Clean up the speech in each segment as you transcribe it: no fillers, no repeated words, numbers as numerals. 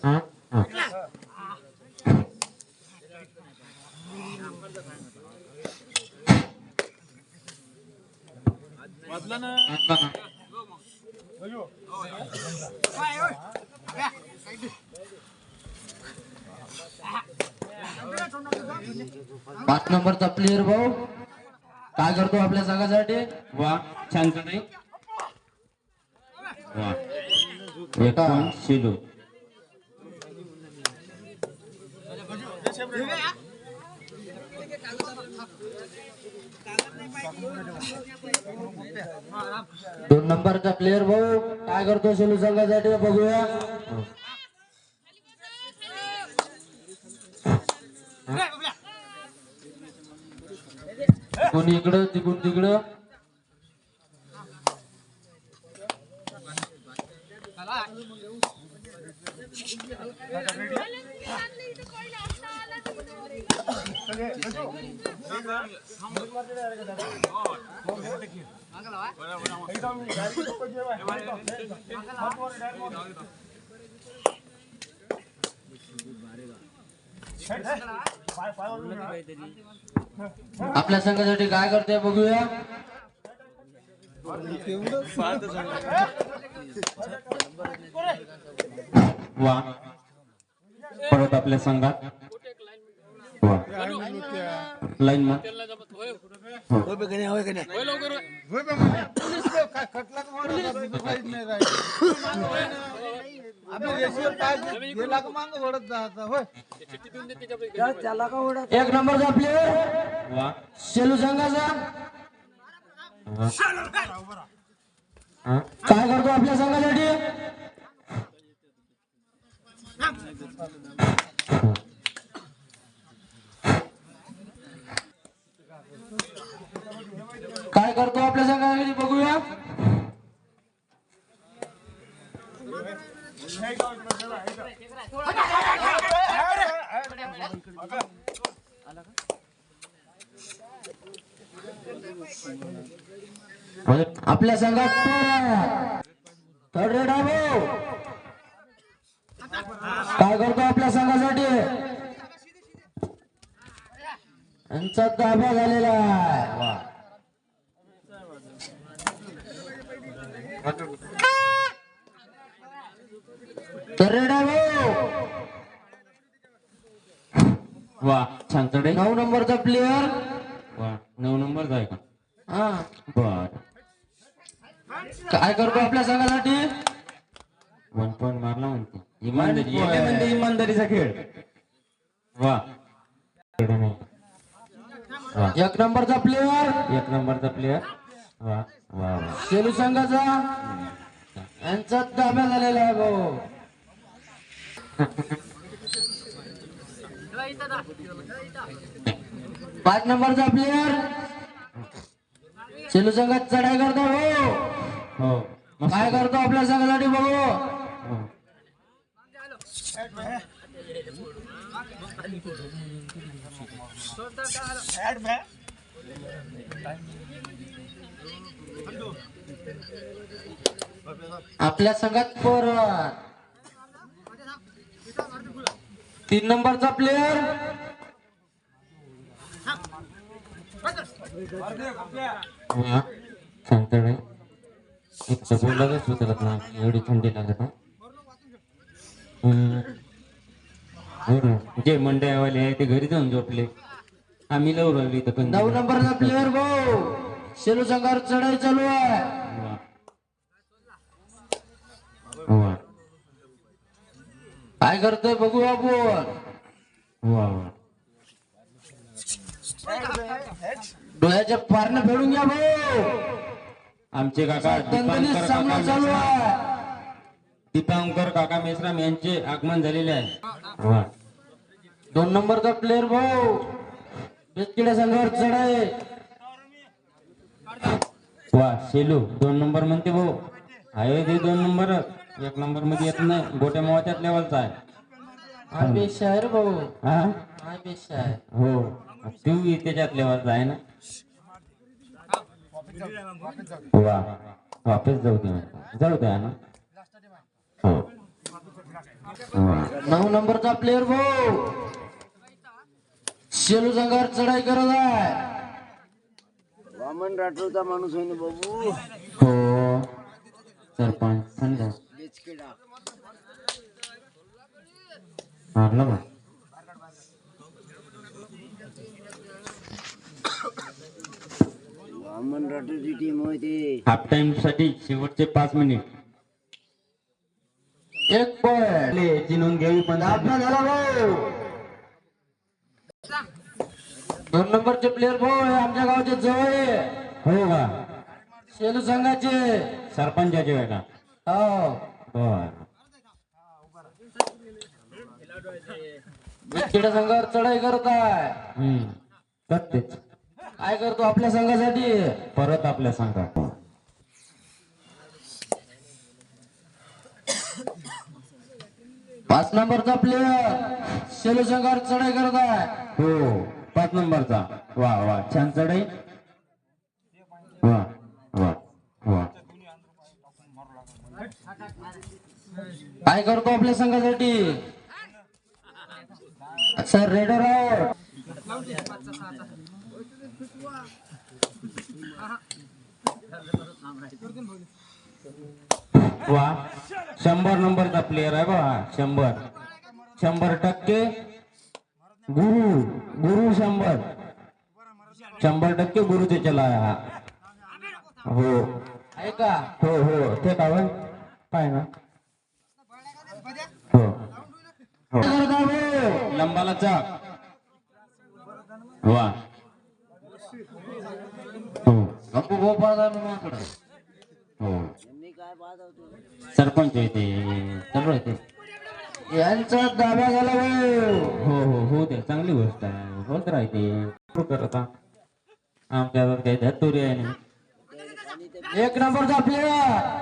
हा हा. पाच नंबरचा प्लेअर भाऊ काय करतो आपल्या संघासाठी? वा छान कडे वा एक एका पॉइंट शेलू. दोन नंबरचा प्लेअर भाऊ काय करतो सेलू संघासाठी बघूया. कोणी इकडं तिकडून तिकडं. आपल्या संघासाठी काय करतोय बघूया. वा परत आपल्या संघात वा लाईन मा एक नंबरचा प्लेअर वा सेलू संघाचा वा. हा काय करतो आपल्या संघासाठी. काय करतो आपल्या संघासाठी बघूया. आपल्या संघात थर्ड रेड आहे. काय करतो आपल्या संघासाठी. यांचा ताबा झालेला आहे. वा. थर्ड रेड आहे. वा छान कडे 9 नंबरचा प्लेअर. वा 9 नंबर आहे का? हा बर काय करतो आपल्या संघासाठी. 1 पॉइंट मारला म्हणते. इमानदारी point. एका म्हणते इमानदारीचा खेळ. वा वा एक नंबरचा प्लेअर एक नंबरचा प्लेअर. वा वा वा सेलू संघाचा यांचा ताब्या झालेला आहे भाऊ. 5 नंबरचा प्लेअर सेलू संघात चढाई करतो भाऊ. हो मस्त. काय करतो आपल्या संघासाठी बघू. हो. आपल्या संघात पोर 3 नंबरचा प्लेअर वा सांगता नाही एक तर बोलायलाच उतरत नाही एवढी थंडी लागत आहे. हो ना जे मंडळवाले आहे ते घरी जाऊन झोपले. आम्ही लव राहिली तर 9 नंबरचा प्लेअर भाऊ सेलू संघावर चढाई चालू आहे. वा काय करतोय बघू आपण. वा वा डोळ्याच्या पारने फेडून घ्या भाऊ. आमचे काका दणदणीत सामना चालू आहे. दीपांकर काका मेश्राम यांचे आगमन झालेले आहे. वा 2 नंबरचा प्लेअर भाऊ बेचकिड्या संघावर चढाई. वा शेलू 2 नंबर म्हणते भाऊ. आहे ते 2 नंबर 1 नंबर मध्ये येत नाही. गोट्या मोत्यात लेवलचा आहे. हा बेश आहे रे भाऊ. हा हा बेश आहे. हो तू त्याच्यात लेवलचा आहे ना. वा वापस जाऊ दे ना हो 9 नंबरचा प्लेअर भाऊ शेलू संघावर चढाई करत आहे. वामन राठोडचा माणूस आहे ना बाबू. हो सरपंच सांगा बेचकेडा. मारला बा. वामन राठोडची टीम होय ते. हाफ टाइम साठी शेवटचे 5 मिनिट. एक पॉइंट याची नोंद घ्यावी पण दाबला झाला भाऊ. 2 नंबरचे प्लेअर भाऊ हे आमच्या गावचे जवळ आहे. हो का शेलू संघाचे. सरपंचाचे वेळ का हो बर. विकेट संघावर चढाई करत आहे. करतेच काय करतो आपल्या संघासाठी. परत आपल्या सांगा. 5 नंबरचा प्लेअर शेलू संघावर चढाई करत आहे. हो 5 नंबरचा. वा वा छान चढाई. वा वा वा. काय करतो आपल्या संघासाठी. Sir raider out. वा 100 नंबरचा प्लेअर आहे बा. 100% गुरु गुरु 100% गुरुचे चला आहे हा. हो आहे का. हो हो ते का होय काय ना. हो हो करत आहे भाऊ. लंबाला चाक. वा हो गप्पू गोपाळ आहे माझ्याकडे. हो मी काय पाहत होतो. सरपंच आहे ते चालू आहे ते. यांचा दाबा झाला भाऊ. हो हो हो ते चांगली गोष्ट आहे. होत राहते करता आमच्या हातात काही धतुरी आहे नाही. 1 नंबरचा प्लेअर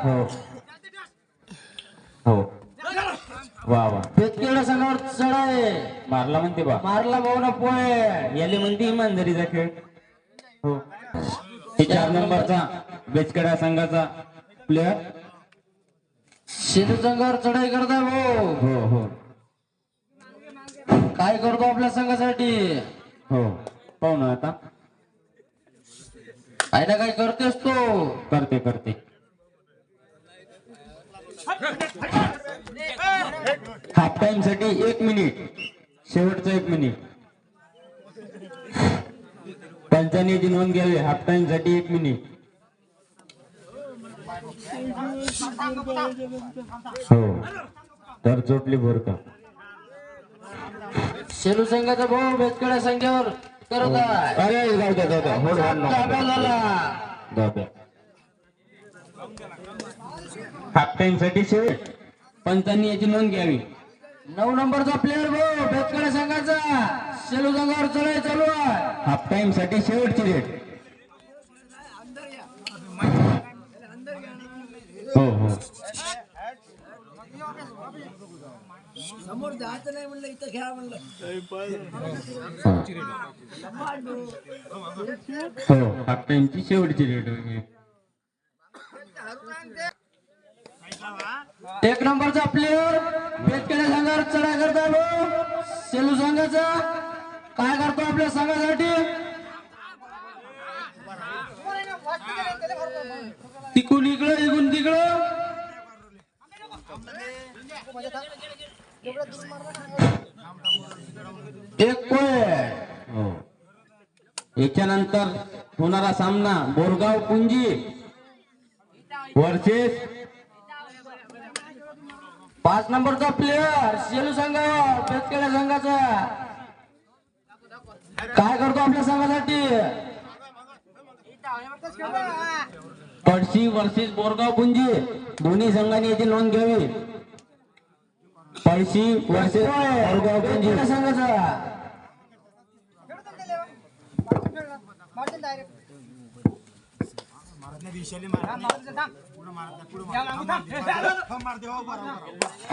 हो हो वा वा बेचकेडा संघावर चढाई. मारला म्हणते बा. मारला भाऊ ना पॉइंट. याले म्हणते इमानदारीचा खेळ. हो ते 4 नंबरचा बेचकडा संघाचा प्लेअर. शेलू संघावर चढाई करत आहे भाऊ. हो हो काय करतो आपल्या संघासाठी. हो पाहू ना आता. काय ना काय करतेस तो. करते करते. हाफ टाइम साठी 1 मिनिट. शेवटचं 1 मिनिट. पंचांनी नोंद घ्यावी. हाफ टाइम साठी 1 मिनिट. हो तर चोटली बोर का. शेलू संघाचा भाऊ बेचकेडा संघावर करत आहे. अरे जाऊ द्या जाऊ द्या. होड दाबा झाला. जाऊ द्या. हाफ टाइम साठी शेवट. पंचांनी याची नोंद घ्यावी. 9 नंबरचा प्लेअर भाऊ बेचकेडा संघाचा शेलू संघावर चढाई चालू आहे. हाफ टाइम साठी शेवटची डेट. हो हो समोर जायचं नाही म्हणलं इथं खेळा म्हणलं. हो हाफ टाइमची शेवटची डेट. 1 नंबरचा प्लेअर बेचकेडा संघावर चढाई करता भाऊ शेलू संघाचा. काय करतो आपल्या संघासाठी. तिकून इकडं इकून तिकडं. एक पॉइंट. हो याच्यानंतर होणारा सामना बोरगाव पुंजी वर्सेस 5 नंबरचा प्लेअर शेलू संघावर बेचकेडा संघाचा. काय करतो आपल्या संघासाठी. पडशी वर्सेस बोरगाव पुंजी. दोन्ही संघांनी याची नोंद घ्यावी. पळशी वर्सेस बोरगाव पुंजी. बेचकेडा संघाचा.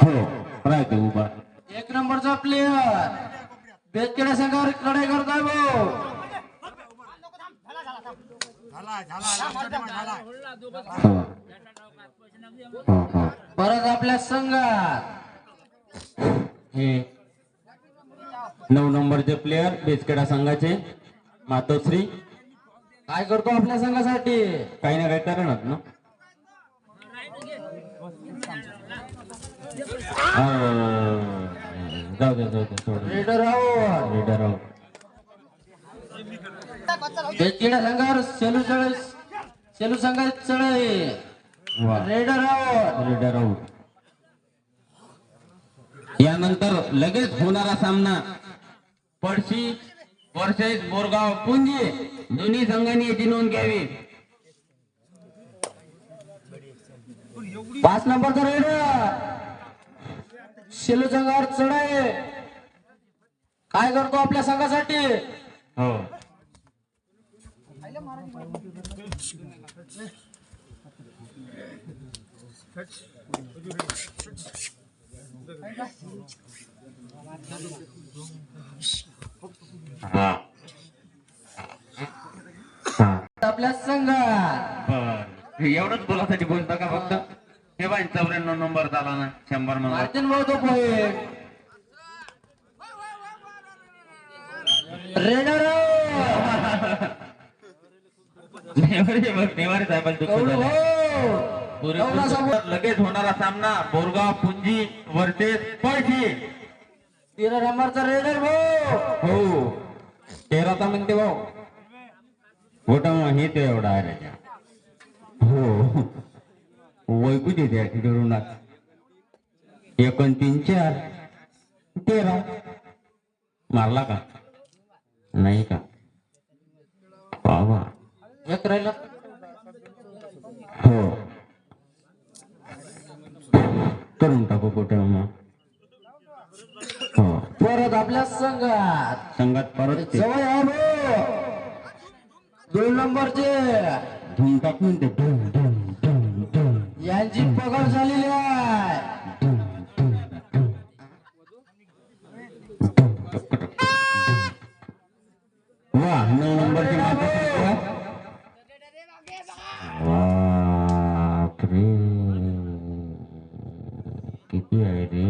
हो राहते उभा. 1 नंबरचा प्लेअर बेचकेडा संघावर लढाई करताय भाऊ. हो हो हो परत आपल्या संघात हे 9 नंबरचे प्लेयर बेचखेडा संघाचे मातोश्री काय करतो आपल्या संघासाठी? काही ना काही करणार ना. जाऊ दे सोड. Raider out. Leader out. Bechkheda संघावर सेलू संघाची चढाई. वा. Raider out. Leader out. यानंतर लगेच होणारा सामना पडशी वर्सेस बोरगाव पुंजी. दोन्ही संघांनी याची नोंद घ्यावी. 5 नंबरचा रेडर सेलू संघावर चढाई. काय करतो आपल्या संघासाठी? हो. हा. आपल्या संघात बर. एवढंच बोलासाठी बोलता का फक्त? हे बाई 94 नंबर झाला ना 100 नंबर. मार्टिन बोलतो पॉइंट. रेडर नेवारी साहेबांचं चूक झालं. लगेच होणारा सामना बोरगाव पुंजी वर्सेस पळशी. 13 नंबरचा रेडर भाऊ. हो 13चा म्हणते भाऊ. गोटा हे ते एवढा आहे. हो वैकू दे त्या ठिकाणी. 1 आणि 3 4 13 मारला का? नाही का? बाबा एक राहिला. हो करून टाकू कुठे मग. हो परत आपल्या संघात संघात परत ते जवळ आहे भाऊ. 2 नंबरचे धूम टाकून ते धूम धूम धूम धूम यांची पकड झालेली आहे. वा 9 नंबरची बापरे किती आहे रे.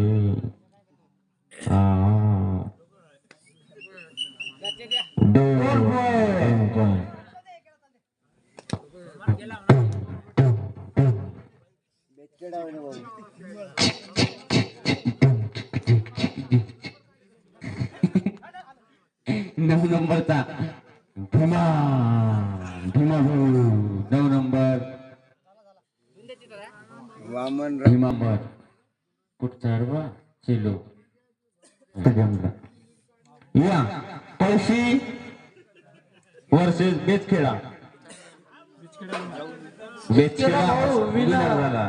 बेचखेडा होय ना भाऊ. 9 नंबरचा भीमा भीमा भाऊ 9 नंबर वामन भीमा नंबर कुठचा बा सेलू. या Palshi versus Bechkheda. Bechkheda winner winner झाला.